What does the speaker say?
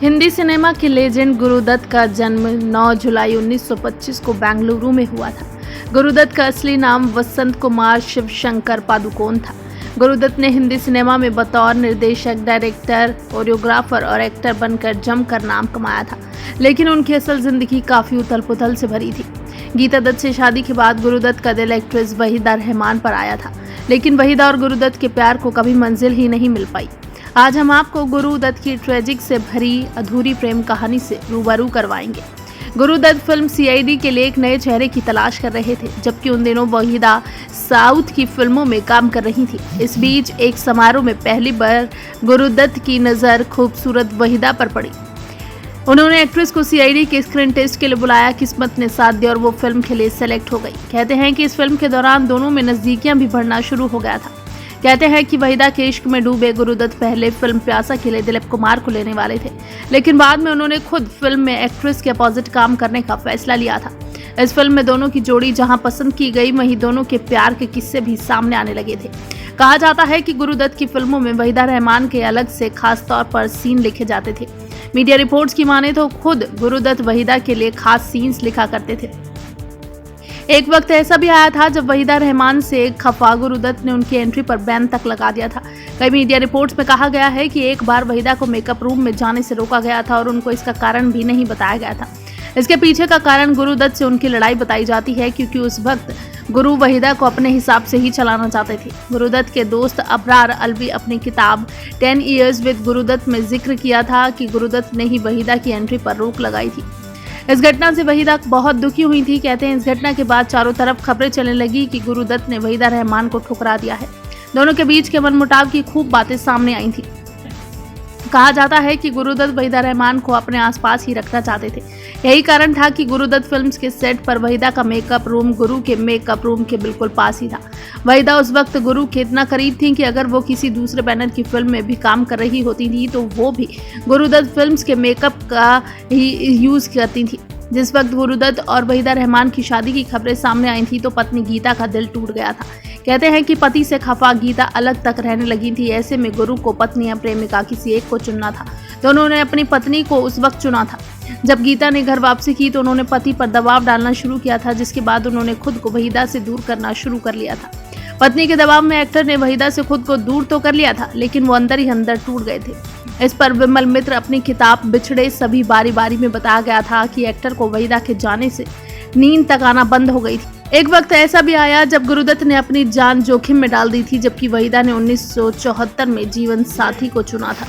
Hindi cinema के legend Gurudatt का जन्म 9 जुलाई 1925 को बेंगलुरु में हुआ था। गुरुदत्त का असली नाम वसंत कुमार शिवशंकर पादुकोण था। गुरुदत्त ने हिंदी सिनेमा में बतौर निर्देशक, डायरेक्टर, कोरियोग्राफर और एक्टर बनकर जमकर नाम कमाया था, लेकिन उनकी असल जिंदगी काफी उथल-पुथल से भरी थी। गीता दत्त से शादी के बाद गुरुदत्त का दिल एक्ट्रेस वहीदा रहमान पर आया था, लेकिन वहीदा और गुरुदत्त के प्यार को कभी मंजिल ही नहीं मिल पाई। आज हम आपको गुरुदत्त की ट्रेजिक से भरी अधूरी प्रेम कहानी से रूबरू करवाएंगे। गुरुदत्त फिल्म सीआईडी के लिए एक नए चेहरे की तलाश कर रहे थे, जबकि उन दिनों वहीदा साउथ की फिल्मों में काम कर रही थी। इस बीच एक समारोह में पहली बार गुरुदत्त की नज़र खूबसूरत वहीदा पर पड़ी। उन्होंने एक्ट्रेस को सीआईडी के स्क्रीन टेस्ट के लिए बुलाया। किस्मत ने साथ दिया और वो फिल्म के लिए सेलेक्ट हो गई। कहते हैं कि इस फिल्म के दौरान दोनों में नजदीकियां भी बढ़ना शुरू हो गया था। कहते हैं कि वहीदा के इश्क में डूबे गुरुदत्त पहले फिल्म प्यासा के लिए दिलीप कुमार को लेने वाले थे, लेकिन बाद में उन्होंने खुद फिल्म में एक्ट्रेस के अपोजिट काम करने का फैसला लिया था। इस फिल्म में दोनों की जोड़ी जहां पसंद की गई, वहीं दोनों के प्यार के किस्से भी सामने आने लगे थे। कहा जाता है कि गुरुदत्त की फिल्मों में वहीदा रहमान के अलग से खास तौर पर सीन लिखे जाते थे। मीडिया रिपोर्ट्स की माने तो खुद गुरुदत्त वहीदा के लिए खास सीन्स लिखा करते थे। एक वक्त ऐसा भी आया था जब वहीदा रहमान से खफा गुरुदत्त ने उनकी एंट्री पर बैन तक लगा दिया था। कई मीडिया रिपोर्ट्स में कहा गया है कि एक बार वहीदा को मेकअप रूम में जाने से रोका गया था और उनको इसका कारण भी नहीं बताया गया था। इसके पीछे का कारण गुरुदत्त से उनकी लड़ाई बताई जाती है, क्योंकि उस वक्त गुरु वहीदा को अपने हिसाब से ही चलाना चाहते थे। गुरुदत्त के दोस्त अबरार अलवी अपनी किताब 10 Years with गुरुदत्त में जिक्र किया था कि गुरुदत्त ने ही वहीदा की एंट्री पर रोक लगाई थी। इस घटना से वहीदा बहुत दुखी हुई थी। कहते हैं इस घटना के बाद चारों तरफ खबरें चलने लगी कि गुरुदत्त ने वहीदा रहमान को ठुकरा दिया है। दोनों के बीच के मनमुटाव की खूब बातें सामने आई थी। कहा जाता है कि गुरुदत्त वहीदा रहमान को अपने आसपास ही रखना चाहते थे। यही कारण था कि गुरुदत्त फिल्म्स के सेट पर वहीदा का मेकअप रूम गुरु के मेकअप रूम के बिल्कुल पास ही था। वहीदा उस वक्त गुरु के इतना करीब थी कि अगर वो किसी दूसरे बैनर की फिल्म में भी काम कर रही होती थी तो वो भी गुरुदत्त फिल्म्स के मेकअप का ही यूज करती थी। जिस वक्त गुरुदत्त और वहीदा रहमान की शादी की खबरें सामने आई थी तो पत्नी गीता का दिल टूट गया था। कहते हैं कि पति से खफा गीता अलग तक रहने लगी थी। ऐसे में गुरु को पत्नी या प्रेमिका किसी एक को चुनना था, तो उन्होंने अपनी पत्नी को उस वक्त चुना था। जब गीता ने घर वापसी की तो उन्होंने पति पर दबाव डालना शुरू किया था, जिसके बाद उन्होंने खुद को वहीदा से दूर करना शुरू कर लिया था। पत्नी के दबाव में एक्टर ने वहीदा से खुद को दूर तो कर लिया था, लेकिन वो अंदर ही अंदर टूट गए थे। इस पर विमल मित्र अपनी किताब बिछड़े सभी बारी बारी में बताया गया था कि एक्टर को वहीदा के जाने से नींद तक आना बंद हो गई थी। एक वक्त ऐसा भी आया जब गुरुदत्त ने अपनी जान जोखिम में डाल दी थी, जबकि वहीदा ने 1974 में जीवन साथी को चुना था।